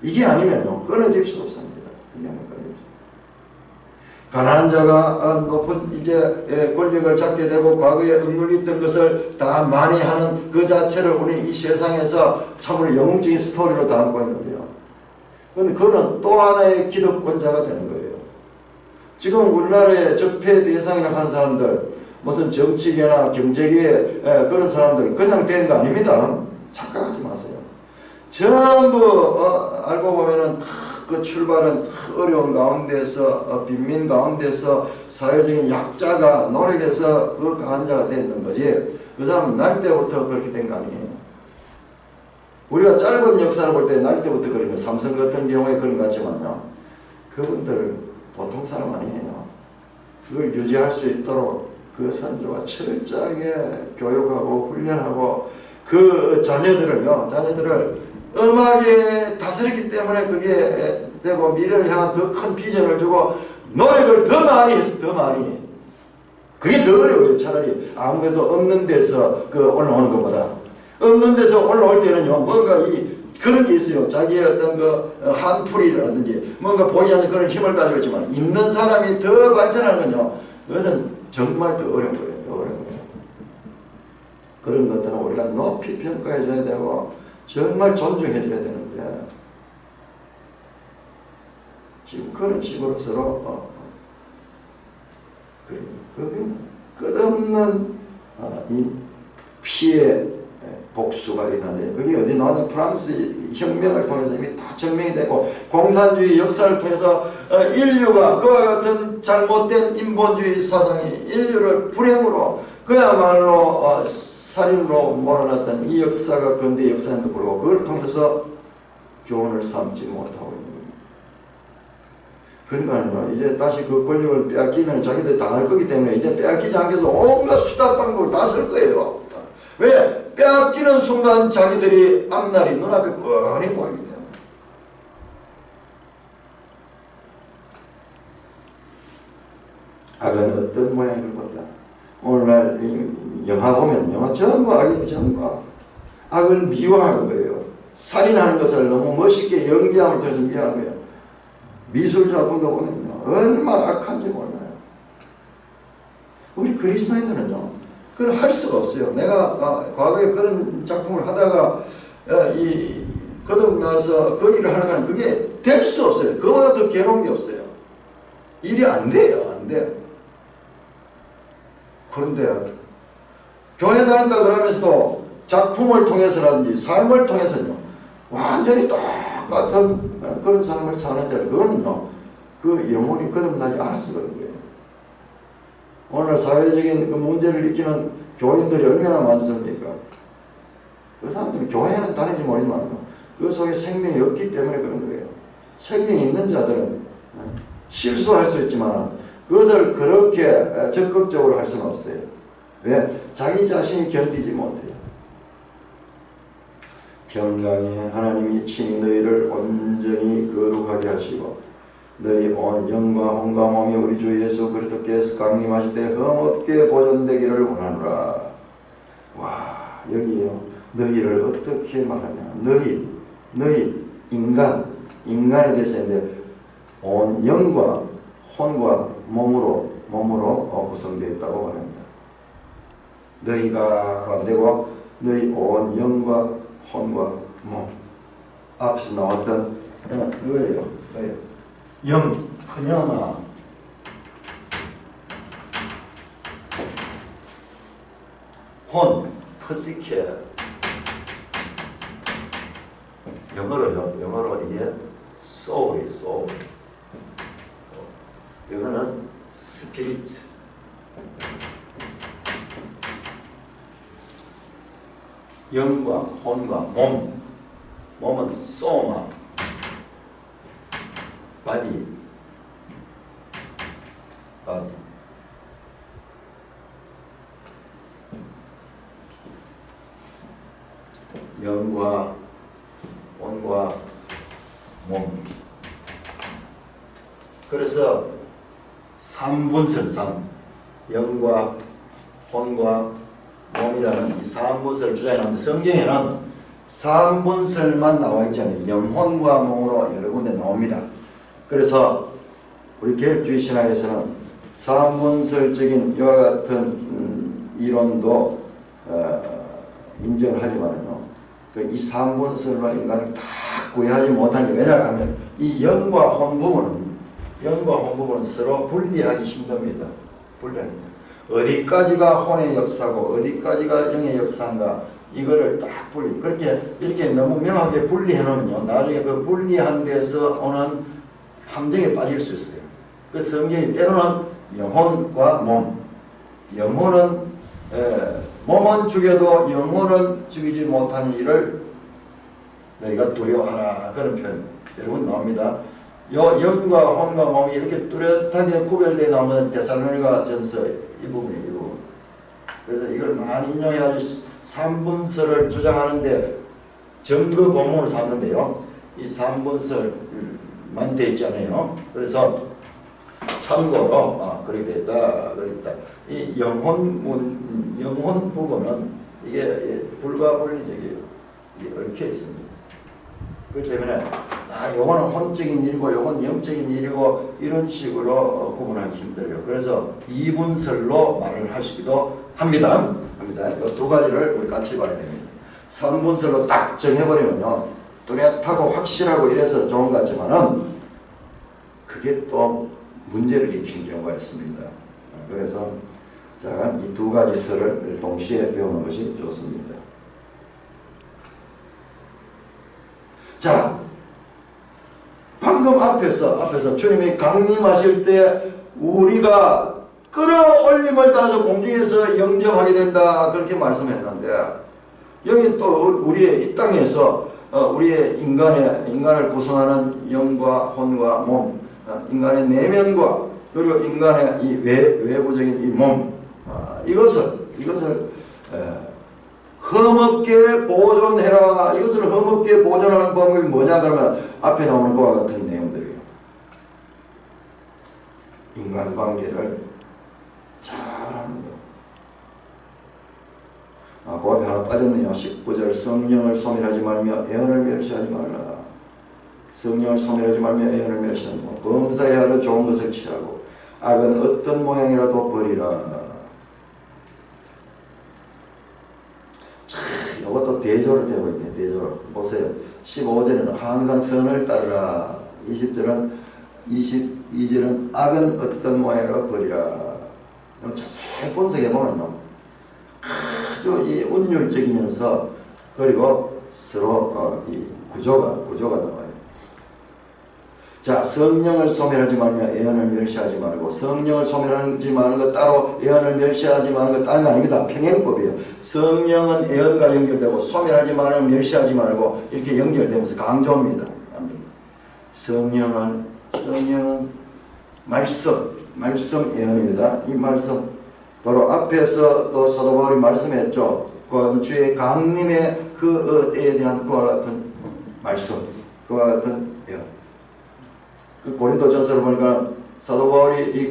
이게 아니면요 끊어질 수 없습니다. 이게 아니면 끊어질 수 없습니다. 가난한 자가 높은 이제 권력을 잡게 되고 과거에 억눌렸던 것을 다 만회하는 그 자체를 우리 이 세상에서 참으로 영웅적인 스토리로 담고 있는데요. 그런데 그는 또 하나의 기득권자가 되는 거예요. 지금 우리나라의 적폐 대상이라고 하는 사람들, 무슨 정치계나 경제계에 그런 사람들 그냥 된 거 아닙니다. 착각하지 마세요. 전부 알고 보면은 그 출발은 어려운 가운데서 빈민 가운데서 사회적인 약자가 노력해서 그 강한 자가 되는 거지, 그 사람은 날 때부터 그렇게 된 거 아니에요. 우리가 짧은 역사를 볼 때 날 때부터 그런 거, 삼성 같은 경우에 그런 것 같지만요, 그분들 보통 사람 아니에요. 그걸 유지할 수 있도록 그 선조가 철저하게 교육하고 훈련하고 그 자녀들을 음악에 다스렸기 때문에 그게 되고, 미래를 향한 더 큰 비전을 주고 노력을 더 많이 했어. 더 많이. 그게 더 어려워요. 차라리 아무래도 없는 데서 올라오는 것보다. 없는 데서 올라올 때는요, 뭔가 그런 게 있어요. 자기의 어떤 한풀이라든지 뭔가 보이지 않는 그런 힘을 가지고 있지만, 있는 사람이 더 발전하는 건요, 그것은 정말 더 어려운 거예요. 더 어려운 거예요. 그런 것들은 우리가 높이 평가해줘야 되고 정말 존중해줘야 되는데, 지금 그런 식으로 서로 그게 끝없는 이 피해 복수가 있는데, 그게 어디 나오냐? 프랑스 혁명을 통해서 이미 다 증명이 되고, 공산주의 역사를 통해서 인류가 그와 같은 잘못된 인본주의 사상이 인류를 불행으로 그야말로 살인으로 몰아놨던 이 역사가 근대 역사인데도 불구하고 그걸 통해서 교훈을 삼지 못하고 있는 거예요. 그러니까 이제 다시 그 권력을 빼앗기면 자기들이 당할 거기 때문에 이제 빼앗기지 않기 위해서 온갖 수단 방법을 다 쓸 거예요. 왜? 빼앗기는 순간 자기들이 앞날이 눈앞에 뻔히 보이기 때문에. 악은 어떤 모양인 걸까? 오늘날 영화 보면 영화 전부 악이에요. 전부 악을 미화하는 거예요. 살인하는 것을 너무 멋있게 연기함을 통해서 미화하는 거예요. 미술 작품도 보면요, 얼마나 악한지 몰라요. 우리 그리스도인들은요, 그걸 할 수가 없어요. 내가 과거에 그런 작품을 하다가 거듭나서 그 일을 하려고 하면 그게 될 수 없어요. 그거보다 더 괴로운 게 없어요. 일이 안 돼요. 안 돼. 그런데 교회 다닌다 그러면서도 작품을 통해서라든지 삶을 통해서요, 완전히 똑같은 그런 삶을 사는 자를, 그거는요, 그 영혼이 거듭나지 않아서 그런 거예요. 오늘 사회적인 그 문제를 일으키는 교인들이 얼마나 많습니까? 그 사람들은 교회는 다니지 모르지만 그 속에 생명이 없기 때문에 그런 거예요. 생명이 있는 자들은 실수할 수 있지만 그것을 그렇게 적극적으로 할 수는 없어요. 왜? 자기 자신이 견디지 못해요. 경강에 하나님이 친히 너희를 온전히 거룩하게 하시고 너희 온 영과 혼과 몸이 우리 주 예수 그리스도께서 강림하실 때 흠없게 보존되기를 원하노라. 와, 여기에요. 너희를 어떻게 말하냐? 너희 인간에 대해서 이제 온 영과 혼과 몸으로 구성되어 있다고 말합니다. 너희가 안 되고 너희 온 영과 혼과 몸. 앞에서 나왔던 그거예요. 영, 그녀나 혼, 퍼시케. 영어로 이게 soul이 soul. 이거는 spirit. 영과 혼과 몸은 소마, 바디. 영과 혼과 몸. 그래서 삼분설, 영과 혼과 몸이라는 이 삼분설을 주장하는데 성경에는 삼분설만 나와 있지 않아요. 영혼과 몸으로 여러 군데 나옵니다. 그래서 우리 개혁주의 신학에서는 삼분설적인 이와 같은 이론도 인정을 하지만요. 이 삼분설로 인간을 다 구애하지 못하는 게 왜냐하면 이 영과 혼 부분은 서로 분리하기 힘듭니다. 어디까지가 혼의 역사고 어디까지가 영의 역사인가 이거를 딱 이렇게 너무 명하게 분리해 놓으면요. 나중에 그 분리한 데서 오는 함정에 빠질 수 있어요. 그래서 성경이 때로는 영혼과 몸, 몸은 죽여도 영혼은 죽이지 못하는 일을 너희가 두려워하라 그런 표현 여러분 나옵니다. 영과 혼과 몸이 이렇게 뚜렷하게 구별되어 나오는 데살로니가 전서 이 부분. 그래서 이걸 많이 인용해가지고 삼분설을 주장하는데 증거 본문을 삼는데요. 이 삼분설만 되어 있지 않아요. 그래서 참고로 그렇게 됐다. 이 영혼 부분은 이게 불가분리적이에요. 이게 얽혀 있습니다. 그렇기 때문에 요거는 혼적인 일이고 요건 영적인 일이고 이런 식으로 구분하기 힘들어요. 그래서 이분설로 말을 하시기도 합니다. 이 두 가지를 우리 같이 봐야 됩니다. 삼분설로 딱 정해버리면요. 뚜렷하고 확실하고 이래서 좋은 것 같지만은 그게 또 문제를 일으키는 경우가 있습니다. 그래서 이 두 가지 설을 동시에 배우는 것이 좋습니다. 자, 방금 앞에서 주님이 강림하실 때 우리가 끌어올림을 따라서 공중에서 영접하게 된다 그렇게 말씀했는데 여기 또 우리의 이 땅에서 우리의 인간을 구성하는 영과 혼과 몸, 인간의 내면과 그리고 인간의 이 외부적인 이 몸, 이것을 흠없게 보존해라. 이것을 흠없게 보존하는 방법이 뭐냐 그러면 앞에 나오는 것과 같은 내용들이에요. 인간관계를 잘하는 거. 그 앞에 하나 빠졌네요. 19절 성령을 소멸하지 말며 애언을 멸시하지 말라. 성령을 소멸하지 말며 애언을 멸시하지 말라. 범사에 하려 좋은 것을 취하고 악은 어떤 모양이라도 버리라. 이것도 대조를 되고 있네. 대조를 보세요. 15절에는 항상 선을 따르라. 22절은 악은 어떤 모양으로 버리라. 자세히 분석해 보면요, 아주 이 운율적이면서 그리고 서로 이 구조가 나와요. 자, 성령을 소멸하지 말며 애언을 멸시하지 말고, 성령을 소멸하지 마는 것 따로 애언을 멸시하지 마는 것 다른 거 아닙니다. 평행법이에요. 성령은 애언과 연결되고 소멸하지 말고 멸시하지 말고 이렇게 연결되면서 강조합니다. 성령은 말씀 애언입니다. 이 말씀 바로 앞에서 또 사도 바울이 말씀했죠. 그와 같은 주의 강림의 그 때에 대한 그와 같은 말씀, 그와 같은 애언. 그 고린도전서를 보니까 사도 바울이 이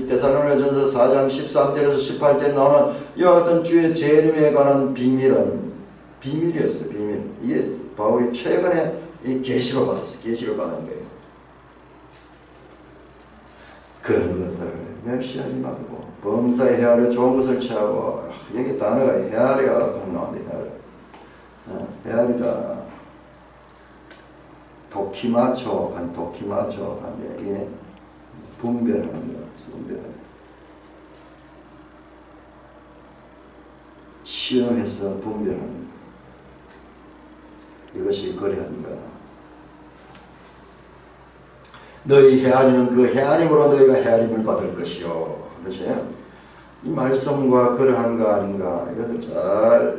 데살로니가전서 4장 13절에서 18절에 나오는 이와 같은 주의 재림에 관한 비밀은 비밀이었어요. 비밀. 이게 바울이 최근에 이 계시로 받았어요. 계시를 받은 거예요. 그런 것을 멸시하지 말고 범사에 헤아려 좋은 것을 취하고, 여기 단어가 헤아려 나오는데 헤아리다. 도키마초 이게 분별하는 거, 시험해서 분별하는 거. 이것이 거래하는 거야. 너희 헤아리는 그 헤아림으로 너희가 헤아림을 받을 것이요. 그것이 이 말씀과 그러한가 아닌가 이것을 잘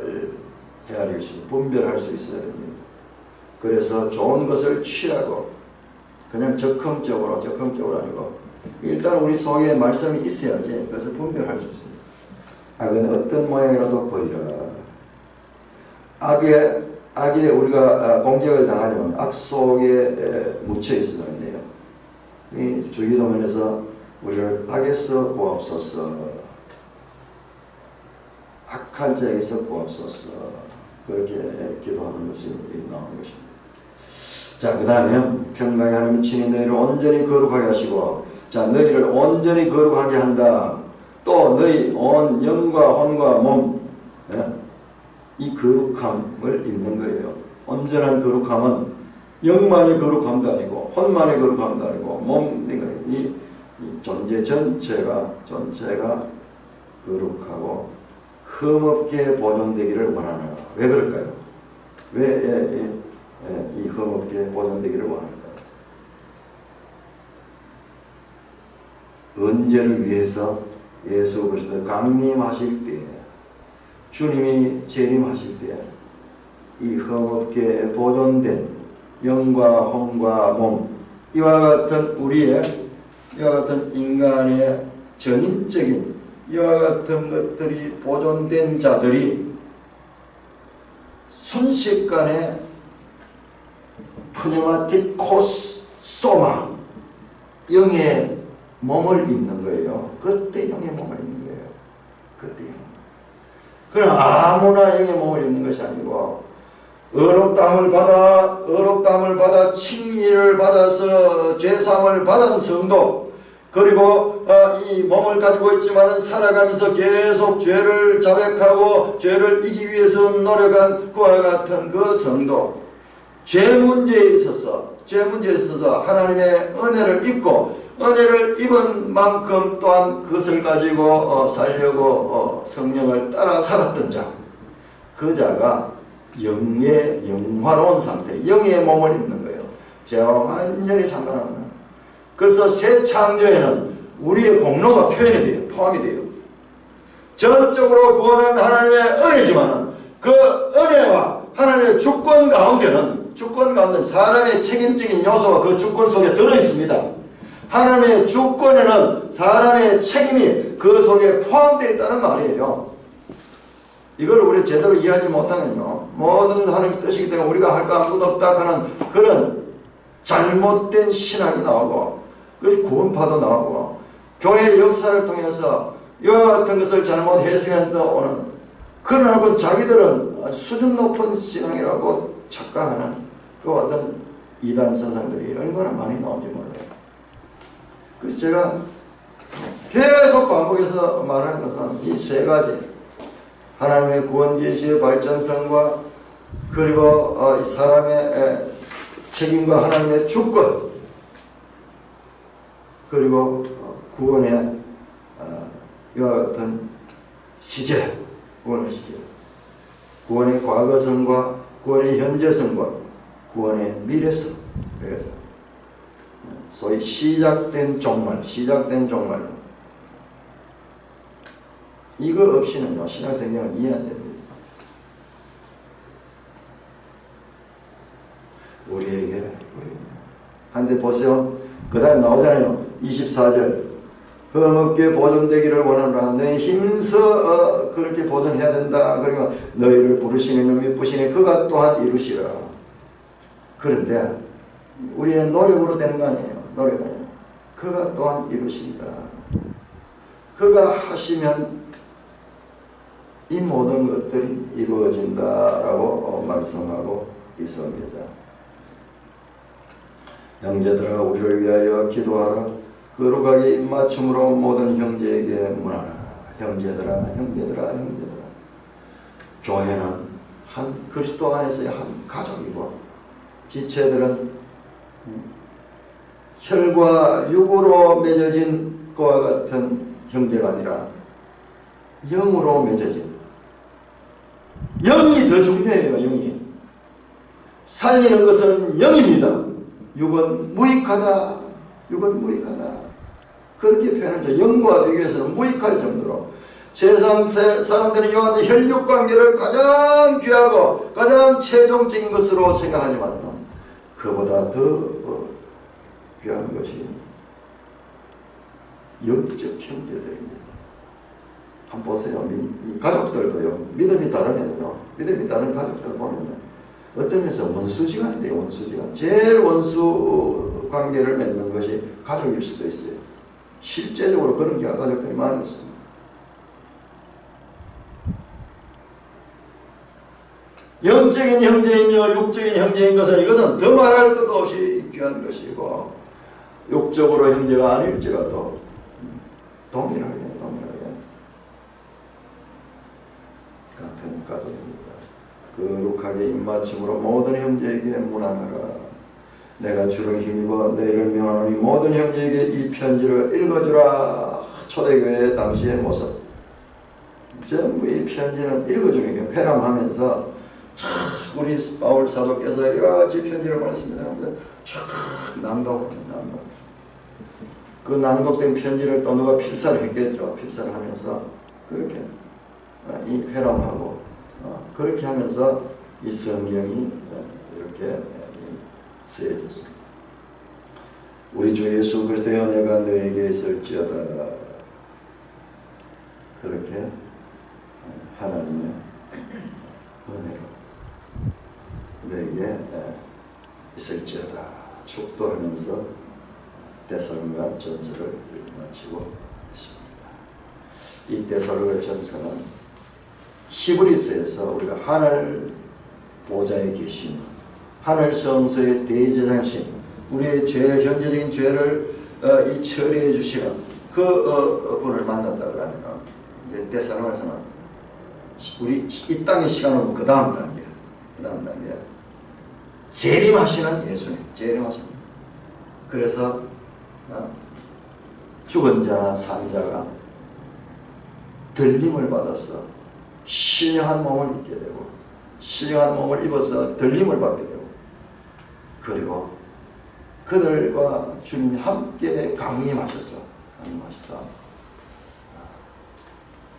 헤아릴 수 있고 분별할 수 있어야 됩니다. 그래서 좋은 것을 취하고 그냥 적극적으로 아니고 일단 우리 속에 말씀이 있어야지 그것을 분별할 수 있습니다. 악은 어떤 모양이라도 버리라. 악의 악에 우리가 공격을 당하지만 악 속에 묻혀 있었는데요. 이 주기도문에서 우리를 악에서 구하옵소서, 악한 자에게서 구하옵소서, 그렇게 기도하는 것이 나오는 것입니다. 자, 그 다음에 평강의 하나님이 친히 너희를 온전히 거룩하게 하시고, 자, 너희를 온전히 거룩하게 한다. 또 너희 온 영과 혼과 몸, 이 거룩함을 입는 거예요. 온전한 거룩함은 영만의 거룩함도 아니고 혼만의 거룩함도 아니고 몸, 이 존재 전체가 거룩하고 흠없게 보존되기를 원하나. 왜 그럴까요? 왜 이 흠없게 보존되기를 원할까요? 언제를 위해서 예수 그리스도 강림하실 때, 주님이 재림하실 때 이 흠없게 보존된 영과 혼과 몸, 이와 같은 인간의 전인적인 이와 같은 것들이 보존된 자들이 순식간에 푸네마티코스 소마, 영의 몸을 입는 거예요. 그때 영의 몸을 입는 거예요. 그때 영. 그러나 아무나 영의 몸을 입는 것이 아니고 의롭다함을 받아 칭의를 받아서 죄사함을 받은 성도, 그리고 이 몸을 가지고 있지만 살아가면서 계속 죄를 자백하고 죄를 이기기 위해서 노력한 그와 같은 그 성도, 죄 문제에 있어서 하나님의 은혜를 입고 은혜를 입은 만큼 또한 그것을 가지고 살려고 성령을 따라 살았던 자, 그 자가 영의 영화로운 상태, 영의 몸을 입는 거예요. 죄와 완전히 상관없는. 그래서 새 창조에는 우리의 공로가 포함이 돼요. 전적으로 구원은 하나님의 은혜지만 그 은혜와 하나님의 주권 가운데는 사람의 책임적인 요소가 그 주권 속에 들어있습니다. 하나님의 주권에는 사람의 책임이 그 속에 포함되어 있다는 말이에요. 이걸 우리 제대로 이해하지 못하면요, 모든 하나님의 뜻이기 때문에 우리가 할 거 아무것도 없다 하는 그런 잘못된 신앙이 나오고, 그 구원파도 나오고, 교회 역사를 통해서 이와 같은 것을 잘못 해석해서 오는, 그러나 자기들은 아주 수준 높은 신앙이라고 착각하는 그 어떤 이단 사상들이 얼마나 많이 나온지 몰라요. 그래서 제가 계속 반복해서 말하는 것은 이 세 가지, 하나님의 구원 계시의 발전성과 그리고 사람의 책임과 하나님의 주권, 그리고 구원의 이와 같은 시제, 구원의 시제, 구원의 과거성과 구원의 현재성과 구원의 미래성, 소위 시작된 종말, 이거 없이는요, 신앙생활은 이해 안 됩니다. 우리에게. 한데 보세요. 그 다음에 나오잖아요. 24절. 흠없게 보존되기를 원하노라. 너희 힘써 그렇게 보존해야 된다. 그러니까 너희를 부르시는 이놈이 부시니 그가 또한 이루시라. 그런데 우리의 노력으로 되는 거 아니에요. 그가 또한 이루신다. 그가 하시면 이 모든 것들이 이루어진다라고 말씀하고 있습니다. 형제들아, 우리를 위하여 기도하라. 거룩하게 입맞춤으로 모든 형제에게 문하라. 형제들아. 교회는 한 그리스도 안에서의 한 가족이고, 지체들은 혈과 육으로 맺어진 것과 같은 형제가 아니라 영으로 맺어진, 영이 더 중요해요. 영이 살리는 것은 영입니다. 육은 무익하다. 그렇게 표현하죠. 영과 비교해서는 무익할 정도로 세상 사람들은 이와 같은 혈육 관계를 가장 귀하고 가장 최종적인 것으로 생각하지만 그보다 더 귀한 것이 영적 형제들입니다. 한번 보세요. 가족들도요, 믿음이 다르면요, 믿음이 다른 가족들 보면요, 어떤 면에서 원수지간인데요. 원수지간. 제일 원수 관계를 맺는 것이 가족일 수도 있어요. 실제적으로 그런 가족들이 많이 있습니다. 영적인 형제이며 육적인 형제인 것은 이것은 더 말할 것도 없이 귀한 것이고, 육적으로 형제가 아닐지라도 동일하게 같은 가족입니다. 거룩하게 입맞춤으로 모든 형제에게 문안하라. 내가 주를 힘입어 너희를 명하노니 모든 형제에게 이 편지를 읽어주라. 초대교회 당시의 모습. 전부 이 편지는 읽어주는 게 회람하면서 우리 바울 사도께서 여러 가지 편지를 보냈습니다. 촥 낭독합니다. 그 낭독된 편지를 또 누가 필사를 했겠죠. 필사를 하면서 그렇게 이 회람하고 그렇게 하면서 이 성경이 이렇게 쓰여졌습니다. 우리 주 예수 그리스도의 은혜가 너에게 있을지어다. 그렇게 하나님의 은혜로 너에게 있을지어다 축도하면서 데살로니가 전서를 마치고 있습니다. 이 데살로니가 전서는 히브리서에서 우리가 하늘 보좌에 계신 하늘 성소의 대제사장신 우리의 죄 현재적인 죄를 이 처리해 주시는 그 분을 만났다 그러면 이제 데살로니가서는 우리 이 땅의 시간으로 그 다음 단계 재림하시는 예수님 재림하시는 그래서 죽은 자나 산 자가 들림을 받아서 신령한 몸을 입게 되고 신령한 몸을 입어서 들림을 받게 되고 그리고 그들과 주님이 함께 강림하셔서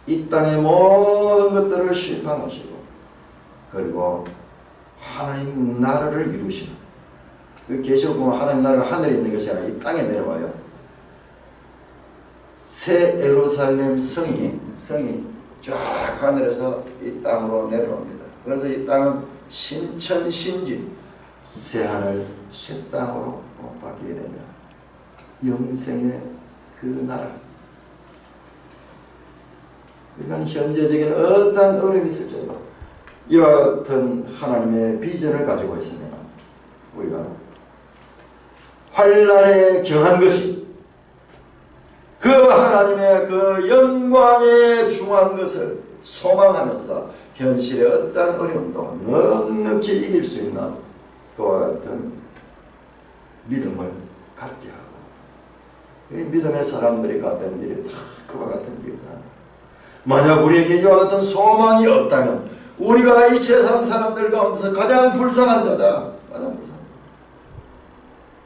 이 땅의 모든 것들을 심판하시고 그리고 하나님 나라를 이루시는 그 계시록 보면 하나님 나라가 하늘에 있는 것이 아니라 이 땅에 내려와요. 새 예루살렘 성이 쫙 하늘에서 이 땅으로 내려옵니다. 그래서 이 땅은 신천신지 새하늘 새 땅으로 바뀌게 되며 영생의 그 나라. 그러니까 현재적인 어떠한 어려움이 있을지라도 이와 같은 하나님의 비전을 가지고 있으면 우리가 환난에 경한 것이 그 하나님의 그 영광에 중한 것을 소망하면서 현실의 어떠한 어려움도 넉넉히 이길 수 있는 그와 같은 믿음을 갖게 하고 이 믿음의 사람들이 갖는 일이 다 그와 같은 일이다. 만약 우리에게 이와 같은 소망이 없다면 우리가 이 세상 사람들 가운데서 가장 불쌍한 자다. 가장 불쌍한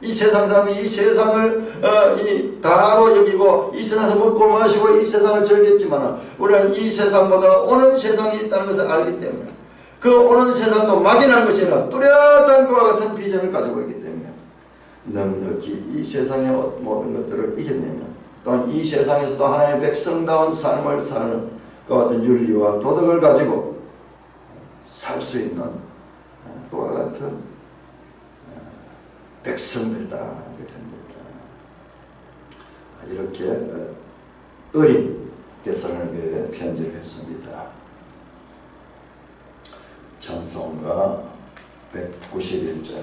이 세상 사람이 이 세상을 이 다로 여기고 이 세상에서 먹고 마시고 이 세상을 즐겼지만 우리는 이 세상보다 오는 세상이 있다는 것을 알기 때문에 그 오는 세상도 막연한 것이 아니라 뚜렷한 그와 같은 비전을 가지고 있기 때문에 넉넉히 이 세상의 모든 것들을 이겨내며 또한 이 세상에서도 하나님의 백성다운 삶을 사는 그와 같은 윤리와 도덕을 가지고 살 수 있는 그와 같은 백성들이다. 이렇게 어린 데살로니가에 편지를 했습니다. 찬송가 191절